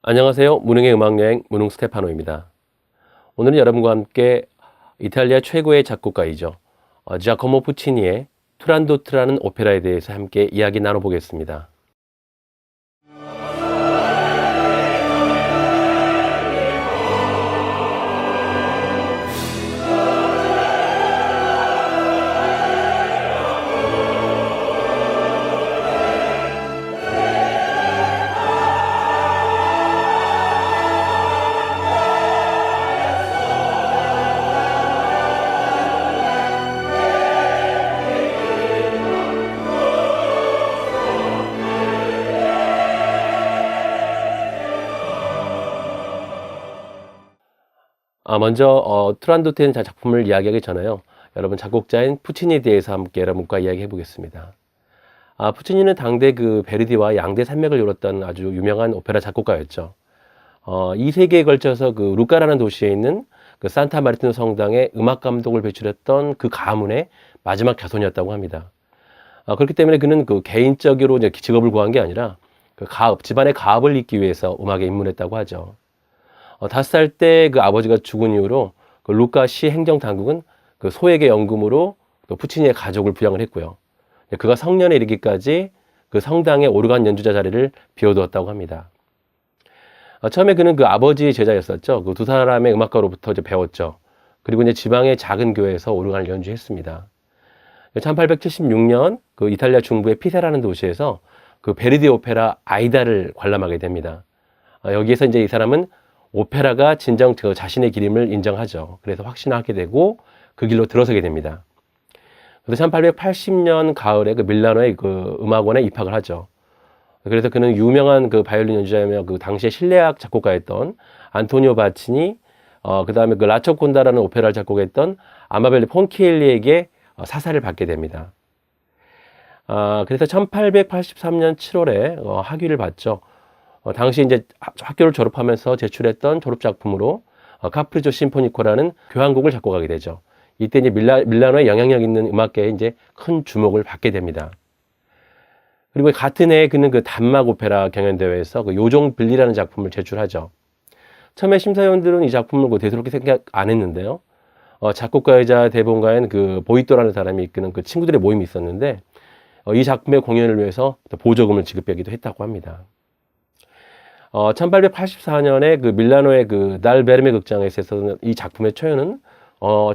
안녕하세요. 무능의 음악여행 무능 스테파노입니다. 오늘은 여러분과 함께 이탈리아 최고의 작곡가이죠. 지아코모 푸치니의 투란도트라는 오페라에 대해서 함께 이야기 나눠보겠습니다. 먼저 투란도트의 작품을 이야기하기 전에요. 여러분 작곡자인 푸치니에 대해서 함께 여러분과 이야기해 보겠습니다. 푸치니는 당대 그 베르디와 양대 산맥을 이뤘던 아주 유명한 오페라 작곡가였죠. 2세기에 걸쳐서 그 루카라는 도시에 있는 그 산타 마르티노 성당에 음악 감독을 배출했던 그 가문의 마지막 자손이었다고 합니다. 그렇기 때문에 그는 그 개인적으로 이제 직업을 구한 게 아니라 그 집안의 가업을 잇기 위해서 음악에 입문했다고 하죠. 5살 때 그 아버지가 죽은 이후로 그 루카 시 행정 당국은 그 소액의 연금으로 또 푸치니의 가족을 부양을 했고요. 그가 성년에 이르기까지 그 성당의 오르간 연주자 자리를 비워두었다고 합니다. 처음에 그는 그 아버지의 제자였었죠. 그 두 사람의 음악가로부터 이제 배웠죠. 그리고 이제 지방의 작은 교회에서 오르간을 연주했습니다. 1876년 그 이탈리아 중부의 피사라는 도시에서 그 베르디 오페라 아이다를 관람하게 됩니다. 여기에서 이제 이 사람은 오페라가 진정 자신의 길임을 인정하죠. 그래서 확신하게 되고 그 길로 들어서게 됩니다. 그래서 1880년 가을에 그 밀라노의 그 음악원에 입학을 하죠. 그래서 그는 유명한 그 바이올린 연주자이며 그 당시에 실내악 작곡가였던 안토니오 바치니, 그 다음에 그 라초콘다라는 오페라를 작곡했던 아마벨리 폰키엘리에게 사사를 받게 됩니다. 그래서 1883년 7월에 학위를 받죠. 당시 이제 학교를 졸업하면서 제출했던 졸업작품으로 카프리조 심포니코라는 교향곡을 작곡하게 되죠. 이때 이제 밀라노의 영향력 있는 음악계에 이제 큰 주목을 받게 됩니다. 그리고 같은 해에 그는 그 단막 오페라 경연대회에서 그 요종 빌리라는 작품을 제출하죠. 처음에 심사위원들은 이 작품을 그 대수롭게 생각 안 했는데요. 작곡가이자 대본가인 그 보이토라는 사람이 이끄는 그 친구들의 모임이 있었는데 이 작품의 공연을 위해서 보조금을 지급하기도 했다고 합니다. 1884년에 그 밀라노의 그 날 베르메 극장에서 이 작품의 초연은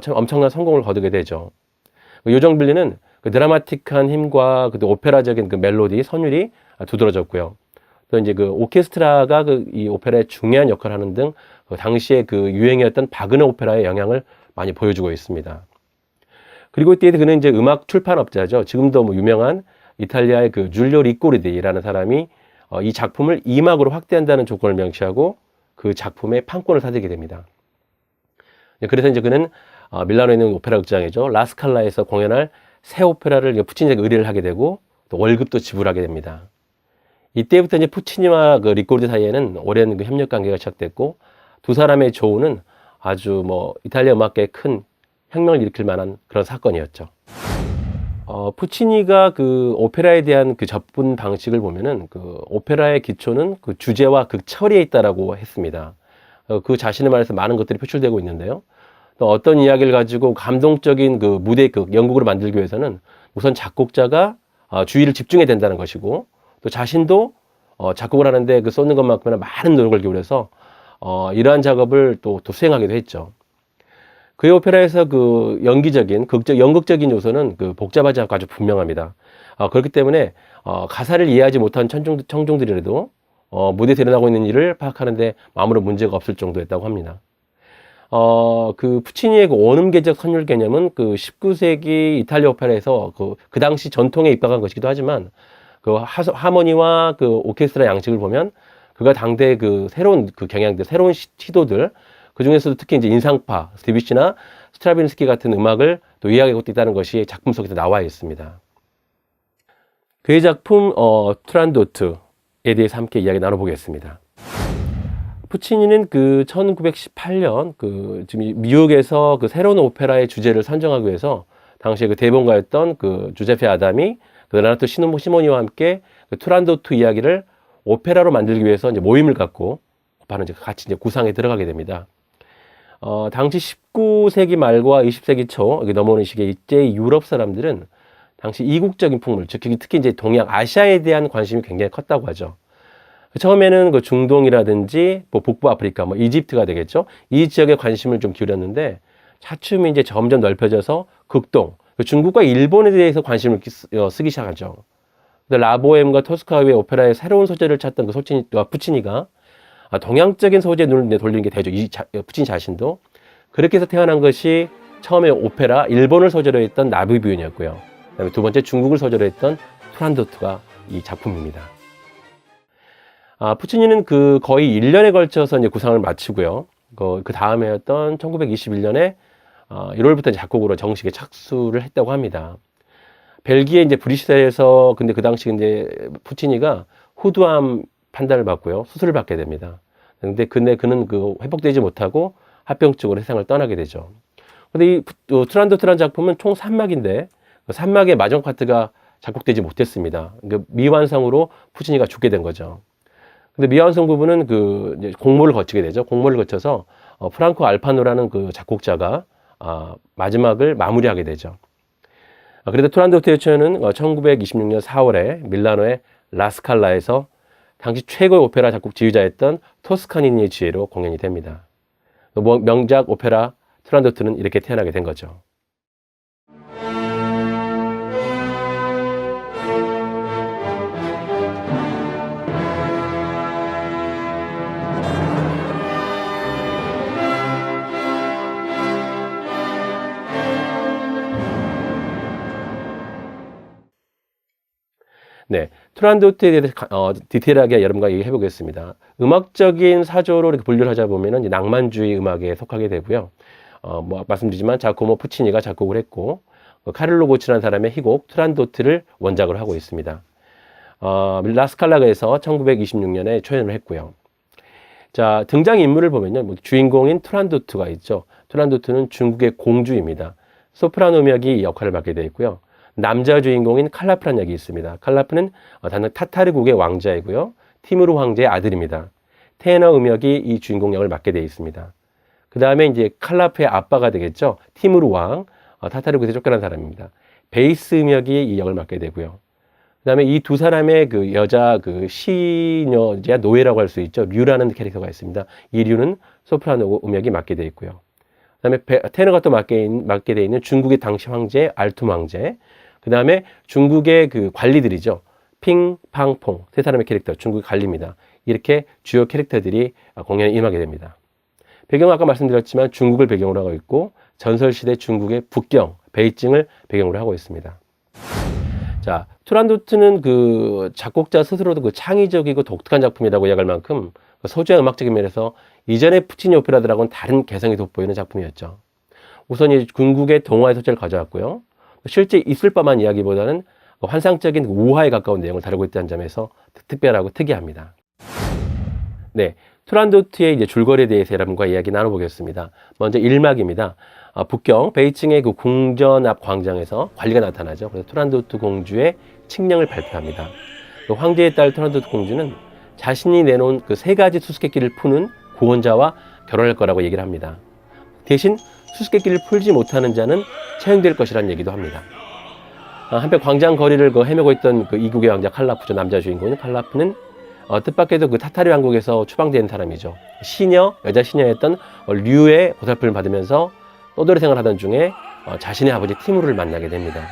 참 엄청난 성공을 거두게 되죠. 요정 빌리는 그 드라마틱한 힘과 그 오페라적인 그 멜로디, 선율이 두드러졌고요. 또 이제 그 오케스트라가 그 이 오페라에 중요한 역할을 하는 등 그 당시에 그 유행이었던 바그너 오페라의 영향을 많이 보여주고 있습니다. 그리고 이때 그는 이제 음악 출판업자죠. 지금도 뭐 유명한 이탈리아의 그 줄리오 리꼬르디라는 사람이 이 작품을 2막으로 확대한다는 조건을 명시하고 그 작품의 판권을 사들게 됩니다. 그래서 이제 그는 밀라노에 있는 오페라 극장이죠. 라스칼라에서 공연할 새 오페라를 푸치니에게 의뢰를 하게 되고 또 월급도 지불하게 됩니다. 이때부터 이제 푸치니와 그 리코르디 사이에는 오랜 그 협력 관계가 시작됐고 두 사람의 조우는 아주 뭐 이탈리아 음악계에 큰 혁명을 일으킬 만한 그런 사건이었죠. 푸치니가 그 오페라에 대한 그 접근 방식을 보면은 그 오페라의 기초는 그 주제와 극 처리에 있다라고 했습니다. 그 자신의 말에서 많은 것들이 표출되고 있는데요. 또 어떤 이야기를 가지고 감동적인 그 무대 극, 연극으로 만들기 위해서는 우선 작곡자가 주의를 집중해야 된다는 것이고 또 자신도 작곡을 하는데 그 쏟는 것만큼이나 많은 노력을 기울여서 이러한 작업을 또 수행하기도 했죠. 그의 오페라에서 그 연기적인, 연극적인 요소는 그 복잡하지 않고 아주 분명합니다. 그렇기 때문에 가사를 이해하지 못한 청중들이라도 무대에서 일어나고 있는 일을 파악하는데 아무런 문제가 없을 정도였다고 합니다. 그 푸치니의 그 원음계적 선율 개념은 그 19세기 이탈리아 오페라에서 그 당시 전통에 입각한 것이기도 하지만 그 하모니와 그 오케스트라 양식을 보면 그가 당대 그 새로운 그 경향들, 새로운 시도들, 그 중에서도 특히 이제 인상파, 스티비시나 스트라빈스키 같은 음악을 또 이야기하고 있다는 것이 작품 속에서 나와 있습니다. 그의 작품 투란도트에 대해서 함께 이야기 나눠보겠습니다. 푸치니는 그 1918년 그 지금 미국에서 그 새로운 오페라의 주제를 선정하기 위해서 당시에 그 대본가였던 그 주제페 아담이 그 레나토 시모니와 함께 그 투란도트 이야기를 오페라로 만들기 위해서 이제 모임을 갖고 바로 이제 같이 이제 구상에 들어가게 됩니다. 당시 19세기 말과 20세기 초 여기 넘어오는 시기에 이때 유럽 사람들은 당시 이국적인 풍물, 즉 특히 이제 동양 아시아에 대한 관심이 굉장히 컸다고 하죠. 처음에는 그 중동이라든지 뭐 북부 아프리카, 뭐 이집트가 되겠죠. 이 지역에 관심을 좀 기울였는데 차츰 이제 점점 넓혀져서 극동, 중국과 일본에 대해서 관심을 쓰기 시작하죠. 라보엠과 토스카우의 오페라의 새로운 소재를 찾던 그 푸치니가 동양적인 소재에 눈을 돌리는 게 되죠. 푸치니 자신도. 그렇게 해서 태어난 것이 처음에 오페라, 일본을 소재로 했던 나부비온이었고요. 그다음에 두 번째 중국을 소재로 했던 투란도트가 이 작품입니다. 푸치니는 그 거의 1년에 걸쳐서 이제 구상을 마치고요. 그 다음에였던 1921년에 1월부터 작곡으로 정식에 착수를 했다고 합니다. 벨기에 이제 브뤼셀에서 근데 그 당시 이제 푸치니가 후두암 판단을 받고요. 수술을 받게 됩니다. 근데 그는 그 회복되지 못하고 합병증으로 세상을 떠나게 되죠. 근데 이 투란도트라는 작품은 총 3막인데 3막의 마지막 파트가 작곡되지 못했습니다. 그러니까 미완성으로 푸치니가 죽게 된 거죠. 근데 미완성 부분은 그 이제 공모를 거치게 되죠. 공모를 거쳐서 프랑코 알파노라는 그 작곡자가 마지막을 마무리하게 되죠. 그래도 투란도트의 초연은 1926년 4월에 밀라노의 라스칼라에서 당시 최고의 오페라 작곡 지휘자였던 토스카니니의 지휘로 공연이 됩니다. 명작 오페라 투란도트는 이렇게 태어나게 된 거죠. 네, 투란도트에 대해서 디테일하게 여러분과 얘기해 보겠습니다. 음악적인 사조로 이렇게 분류를 하자 보면은 낭만주의 음악에 속하게 되고요. 뭐 말씀드리지만 자코모 푸치니가 작곡을 했고 카를로 고치라는 사람의 희곡 투란도트를 원작으로 하고 있습니다. 라스칼라에서 1926년에 초연을 했고요. 자, 등장 인물을 보면요, 뭐 주인공인 투란도트가 있죠. 투란도트는 중국의 공주입니다. 소프라노 음역이 이 역할을 맡게 되어 있고요. 남자 주인공인 칼라프란 역이 있습니다. 칼라프는 타타르국의 왕자이고요. 티무르 황제의 아들입니다. 테너 음역이 이 주인공 역을 맡게 되어 있습니다. 그 다음에 이제 칼라프의 아빠가 되겠죠. 티무르 왕, 타타르국에서 쫓겨난 사람입니다. 베이스 음역이 이 역을 맡게 되고요. 그 다음에 이 두 사람의 그 여자 그 시녀자 노예라고 할 수 있죠. 류라는 캐릭터가 있습니다. 이 류는 소프라노 음역이 맡게 되어 있고요. 그 다음에 테너가 또 맡게 되어 있는 중국의 당시 황제 알툼 왕제. 그 다음에 중국의 그 관리들이죠. 핑, 팡, 퐁. 세 사람의 캐릭터, 중국의 관리입니다. 이렇게 주요 캐릭터들이 공연에 임하게 됩니다. 배경은 아까 말씀드렸지만 중국을 배경으로 하고 있고 전설시대 중국의 북경, 베이징을 배경으로 하고 있습니다. 자, 투란도트는 그 작곡자 스스로도 그 창의적이고 독특한 작품이라고 이야기할 만큼 소재와 음악적인 면에서 이전의 푸치니 오페라들하고는 다른 개성이 돋보이는 작품이었죠. 우선 이 중국의 동화의 소재를 가져왔고요. 실제 있을 법한 이야기보다는 환상적인 우화에 가까운 내용을 다루고 있다는 점에서 특별하고 특이합니다. 네, 투란도트의 이제 줄거리에 대해서 여러분과 이야기 나눠보겠습니다. 먼저 1막입니다. 북경 베이징의 그 궁전 앞 광장에서 관리가 나타나죠. 그래서 투란도트 공주의 칙령을 발표합니다. 그 황제의 딸 투란도트 공주는 자신이 내놓은 그 3가지 수수께끼를 푸는 구원자와 결혼할 거라고 얘기를 합니다. 대신 수수께끼를 풀지 못하는 자는 처형될 것이라는 얘기도 합니다. 한편 광장 거리를 헤매고 있던 그 이국의 왕자 칼라프죠. 남자 주인공인 칼라프는 뜻밖에도 그 타타르 왕국에서 추방된 사람이죠. 시녀, 여자 시녀였던 류의 보살핌을 받으면서 떠돌이 생활을 하던 중에 자신의 아버지 티무르를 만나게 됩니다.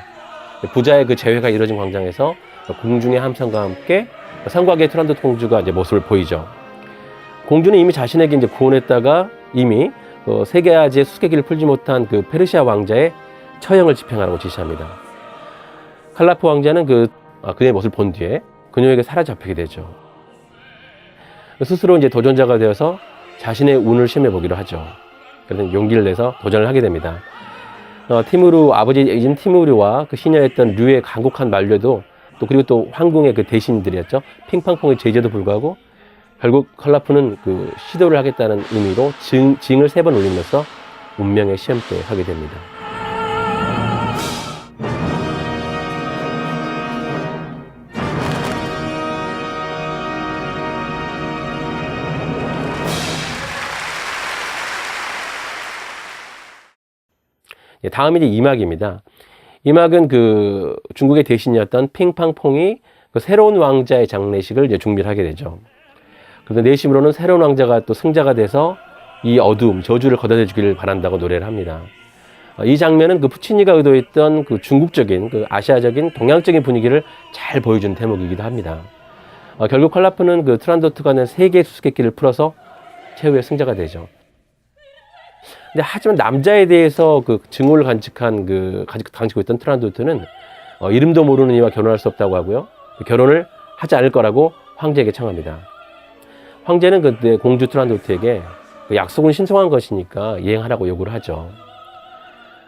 부자의 그 재회가 이루어진 광장에서 공중의 함성과 함께 성곽의 투란도트 공주가 이제 모습을 보이죠. 공주는 이미 자신에게 이제 구원했다가 이미 3가지의 수수께끼를 풀지 못한 그 페르시아 왕자의 처형을 집행하라고 지시합니다. 칼라프 왕자는 그의 모습을 본 뒤에 그녀에게 사로잡히게 되죠. 스스로 이제 도전자가 되어서 자신의 운을 시험해 보기로 하죠. 그래서 용기를 내서 도전을 하게 됩니다. 티무르 아버지이신 티무르와 그 시녀였던 류의 간곡한 만류도 그리고 또 황궁의 그 대신들이었죠. 핑팡퐁의 제재도 불구하고 결국 칼라프는 그 시도를 하겠다는 의미로 징을 3번 올리면서 운명의 시험대에 서게 됩니다. 예, 다음이 이제 2막입니다. 2막은 그 중국의 대신이었던 핑팡퐁이 그 새로운 왕자의 장례식을 이제 준비를 하게 되죠. 그래서 내심으로는 새로운 왕자가 또 승자가 돼서 이 어두움, 저주를 걷어내 주기를 바란다고 노래를 합니다. 이 장면은 그 푸치니가 의도했던 그 중국적인, 그 아시아적인, 동양적인 분위기를 잘 보여주는 대목이기도 합니다. 결국 칼라프는 그 트란도트가 낸 3개의 수수께끼를 풀어서 최후의 승자가 되죠. 근데 하지만 남자에 대해서 그 증오를 간직고 있던 트란도트는 이름도 모르는 이와 결혼할 수 없다고 하고요. 결혼을 하지 않을 거라고 황제에게 청합니다. 황제는 그때 공주 트란도트에게 그 약속은 신성한 것이니까 이행하라고 요구를 하죠.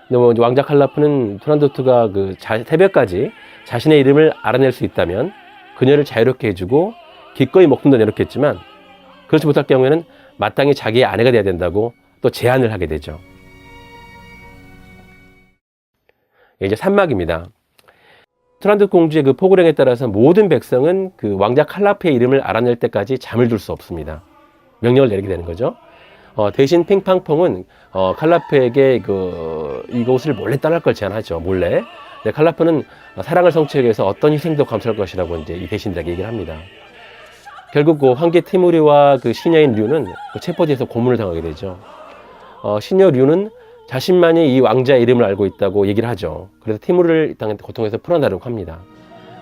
근데 뭐 왕자 칼라프는 트란도트가 그 새벽까지 자신의 이름을 알아낼 수 있다면 그녀를 자유롭게 해주고 기꺼이 목숨도 내놓겠지만 그렇지 못할 경우에는 마땅히 자기의 아내가 돼야 된다고 또 제안을 하게 되죠. 이제 3막입니다. 트란도트 공주의 그 포고령에 따라서 모든 백성은 그 왕자 칼라프의 이름을 알아낼 때까지 잠을 들 수 없습니다. 명령을 내리게 되는 거죠. 대신 핑팡퐁은 칼라프에게 이곳을 몰래 떠날 걸 제안하죠. 몰래. 칼라프는 사랑을 성취하기 위해서 어떤 희생도 감수할 것이라고 이제 이 대신들에게 얘기를 합니다. 결국 그 황제 티무리와 그 시녀인 류는 그 체포돼서 고문을 당하게 되죠. 시녀 류는 자신만이 이 왕자의 이름을 알고 있다고 얘기를 하죠. 그래서 티무리를 고통에서 풀어나려고 합니다.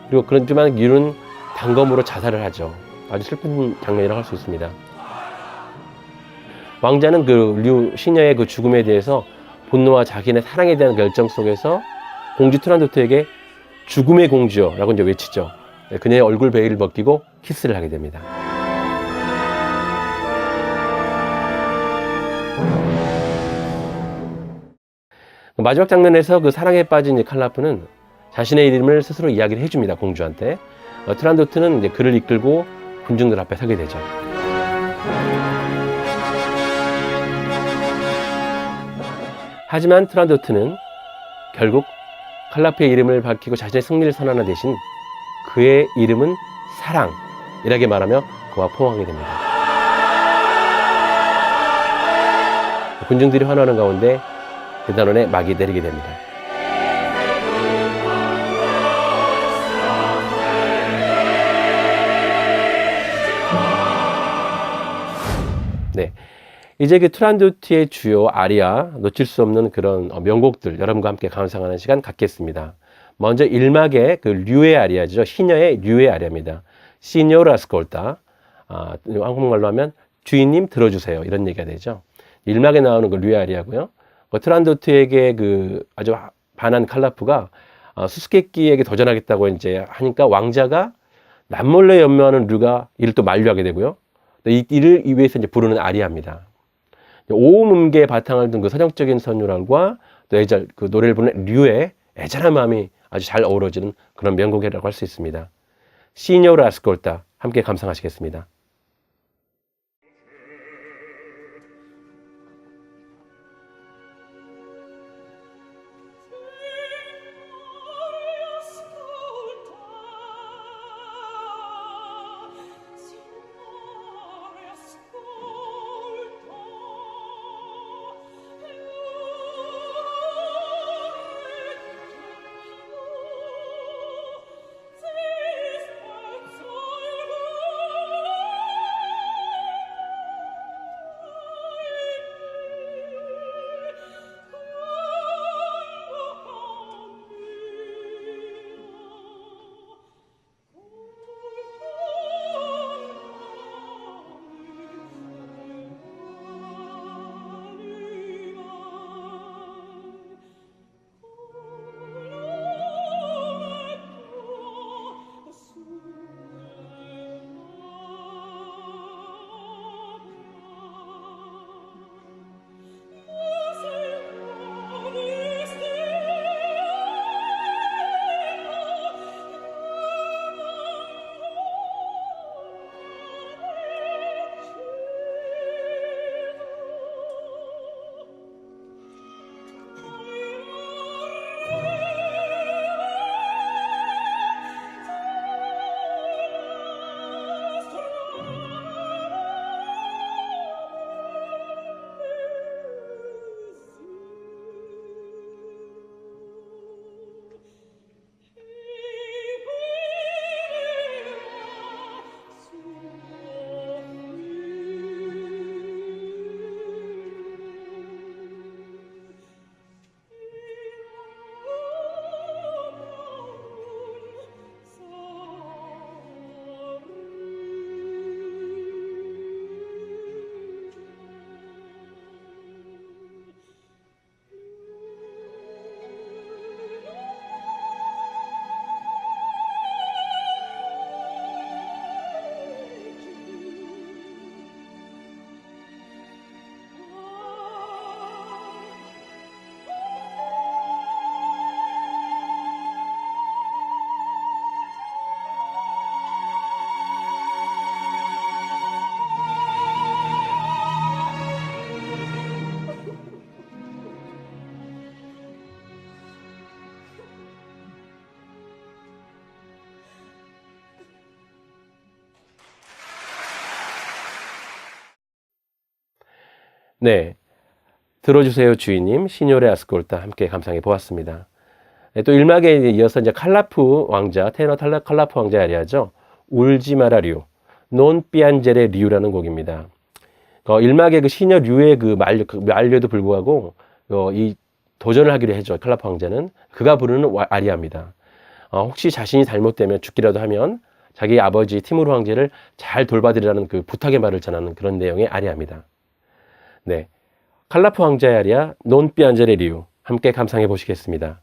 그리고 그렇지만 류는 단검으로 자살을 하죠. 아주 슬픈 장면이라고 할 수 있습니다. 왕자는 그 류 시녀의 그 죽음에 대해서 분노와 자기네 사랑에 대한 결정 속에서 공주 트란도트에게 죽음의 공주여라고 이제 외치죠. 그녀의 얼굴 베일을 벗기고 키스를 하게 됩니다. 마지막 장면에서 그 사랑에 빠진 칼라프는 자신의 이름을 스스로 이야기를 해줍니다. 공주한테. 트란도트는 이제 그를 이끌고 군중들 앞에 서게 되죠. 하지만 트란도트는 결국 칼라프의 이름을 밝히고 자신의 승리를 선언하는 대신 그의 이름은 사랑이라게 말하며 그와 포옹하게 됩니다. 군중들이 환호하는 가운데 그 단원에 막이 내리게 됩니다. 네. 이제 그 트란도트의 주요 아리아, 놓칠 수 없는 그런 명곡들 여러분과 함께 감상하는 시간 갖겠습니다. 먼저 1막의 그 류의 아리아죠. 시녀의 류의 아리아입니다. 시녀라 스콜타. 한국말로 하면 주인님 들어주세요. 이런 얘기가 되죠. 1막에 나오는 그 류의 아리아고요. 트란도트에게 그 아주 반한 칼라프가 수수께끼에게 도전하겠다고 이제 하니까 왕자가 남몰래 연모하는 류가 이를 또 만류하게 되고요. 이를 위해서 이제 부르는 아리아입니다. 오음음계의 바탕을 둔 그 서정적인 선율과 또 그 노래를 부르는 류의 애절한 마음이 아주 잘 어우러지는 그런 명곡이라고 할 수 있습니다. 시녀라 아스콜타 함께 감상하시겠습니다. 네. 들어주세요 주인님, 시뇨레 아스콜타 함께 감상해 보았습니다. 네, 또 1막에 이어서 이제 칼라프 왕자, 테너 칼라프 왕자의 아리아죠. 울지 마라 류, 논 삐안제레 류라는 곡입니다. 1막의 그 시녀 류의 그 만료에도 불구하고 이 도전을 하기로 했죠. 칼라프 왕자는 그가 부르는 아리아입니다. 혹시 자신이 잘못되면 죽기라도 하면 자기 아버지 티무르 황제를 잘 돌봐드리라는 그 부탁의 말을 전하는 그런 내용의 아리아입니다. 네, 칼라프 왕자의 아리아 논 삐안제레 류 함께 감상해 보시겠습니다.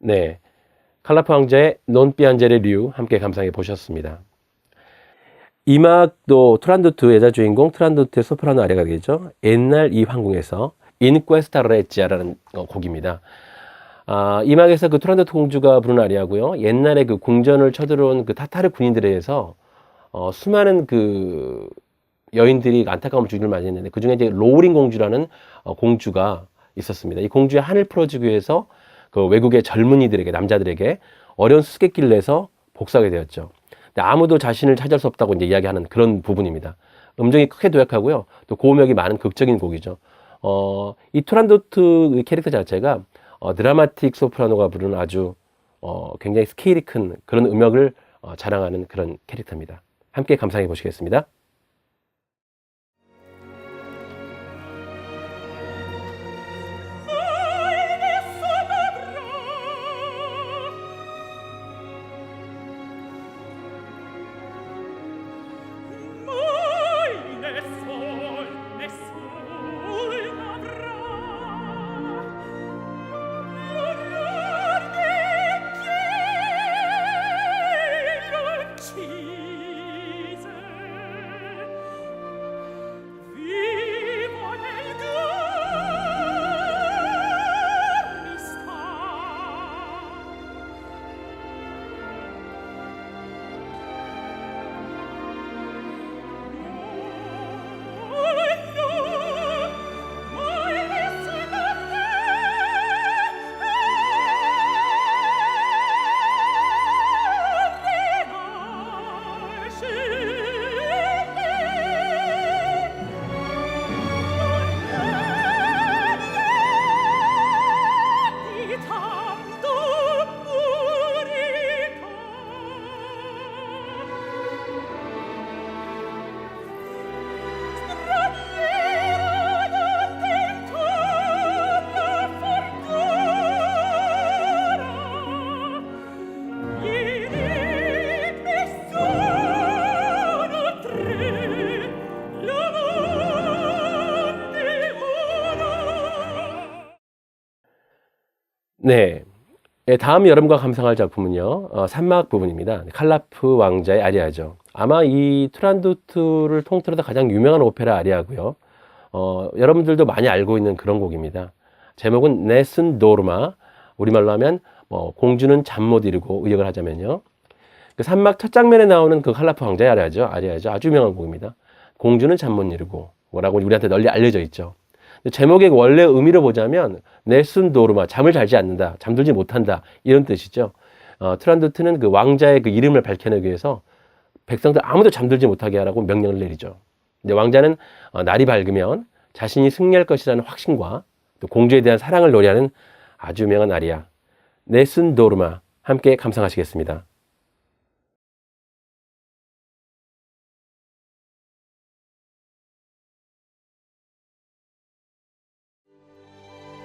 네, 칼라프 왕자의 Non piangere 류 함께 감상해 보셨습니다. 이 음악도 투란도트 여자 주인공 투란도트의 소프라노 아리아가 되겠죠. 옛날 이 황궁에서 In questa reggia라는 곡입니다. 이 음악에서 그 투란도트 공주가 부른 아리아고요. 옛날에 그 궁전을 쳐들어온 그 타타르 군인들에 의해서 수많은 그 여인들이 안타까움을 주기를 맞이했는데 그 중에 이제 로우린 공주라는 공주가 있었습니다. 이 공주의 한을 풀어주기 위해서 그 외국의 젊은이들에게 남자들에게 어려운 수수께끼를 내서 복수하게 되었죠. 근데 아무도 자신을 찾을 수 없다고 이제 이야기하는 그런 부분입니다. 음정이 크게 도약하고요. 또 고음역이 많은 극적인 곡이죠. 이 투란도트 캐릭터 자체가 드라마틱 소프라노가 부르는 아주 굉장히 스케일이 큰 그런 음역을 자랑하는 그런 캐릭터입니다. 함께 감상해 보시겠습니다. 네. 다음 여러분과 감상할 작품은요, 산막 부분입니다. 칼라프 왕자의 아리아죠. 아마 이 투란도트를 통틀어서 가장 유명한 오페라 아리아고요. 여러분들도 많이 알고 있는 그런 곡입니다. 제목은 네슨 도르마, 우리말로 하면 공주는 잠 못 이루고 의역을 하자면요. 그 산막 첫 장면에 나오는 그 칼라프 왕자의 아리아죠. 아주 유명한 곡입니다. 공주는 잠 못 이루고 뭐라고 우리한테 널리 알려져 있죠. 제목의 원래 의미를 보자면 네슨 도르마, 잠을 자지 않는다, 잠들지 못한다 이런 뜻이죠. 트란도트는 그 왕자의 그 이름을 밝혀내기 위해서 백성들 아무도 잠들지 못하게 하라고 명령을 내리죠. 근데 왕자는 날이 밝으면 자신이 승리할 것이라는 확신과 또 공주에 대한 사랑을 노래하는 아주 유명한 아리아 네슨 도르마 함께 감상하시겠습니다.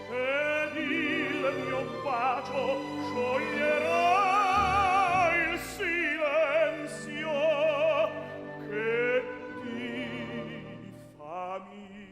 ed il mio bacio scioglierà il silenzio che ti fa mia.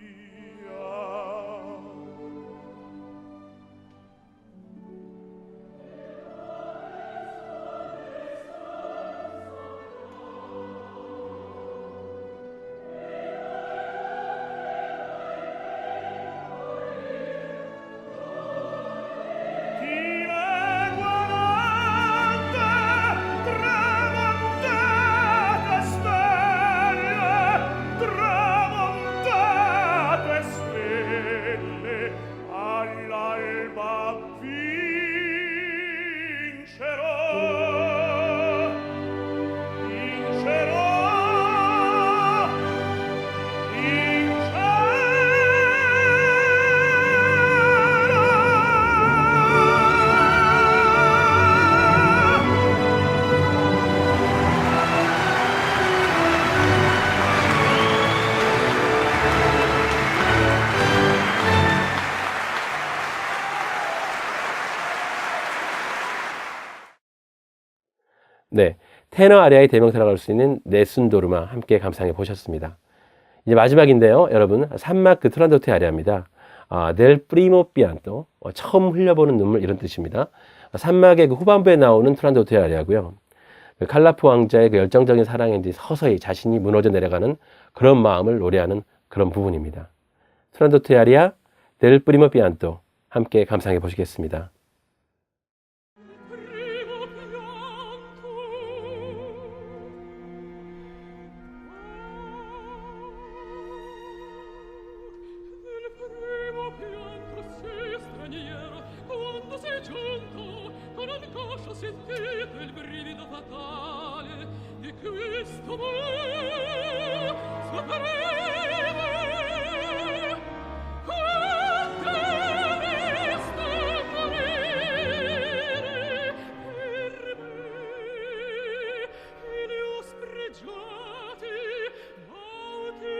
네, 테너 아리아의 대명사라고 할 수 있는 네슨 도르마 함께 감상해 보셨습니다. 이제 마지막인데요, 여러분 산막 그 트란도트 아리아입니다. 넬 프리모 피안토, 처음 흘려보는 눈물 이런 뜻입니다. 산막의 그 후반부에 나오는 투란도트의 아리아고요. 그 칼라프 왕자의 그 열정적인 사랑에 이제 서서히 자신이 무너져 내려가는 그런 마음을 노래하는 그런 부분입니다. 투란도트의 아리아, 넬 프리모 피안토 함께 감상해 보시겠습니다. Sentite il brivido fatale di questo amor sapremo quante resta morire per me e ne ho spregiati molti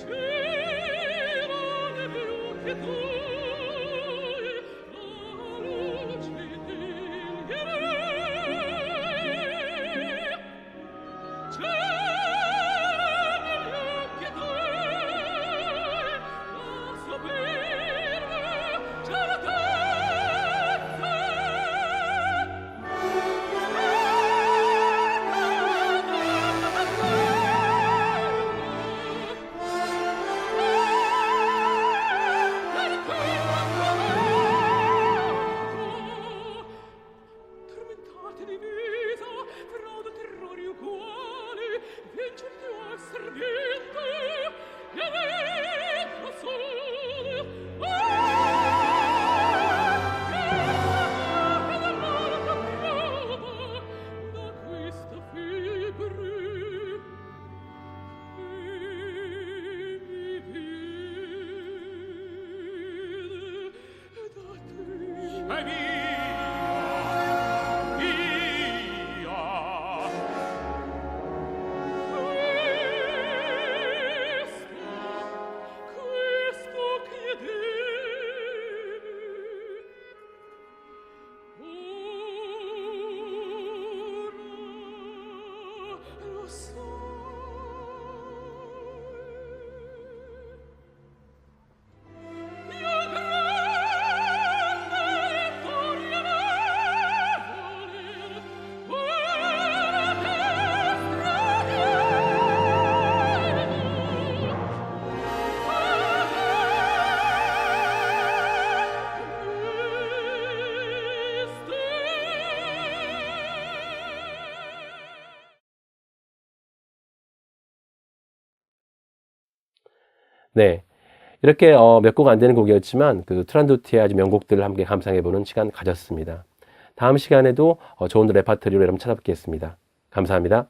te. Che tu la luce diglierei c'era negli occhi tuoi la soverba certezza tormentate di vita, frode terrori uguali, vincente o esser vinte, e dentro sole. Che dall'alta prova da questa febbre e mi vede da te. Via! Questo chiedevi, ora lo sai. Io grande vittoria ne voler, ora te 네. 이렇게 몇 곡 안 되는 곡이었지만 그 투란도트의 아주 명곡들을 함께 감상해보는 시간 가졌습니다. 다음 시간에도 좋은 레파토리로 여러분 찾아뵙겠습니다. 감사합니다.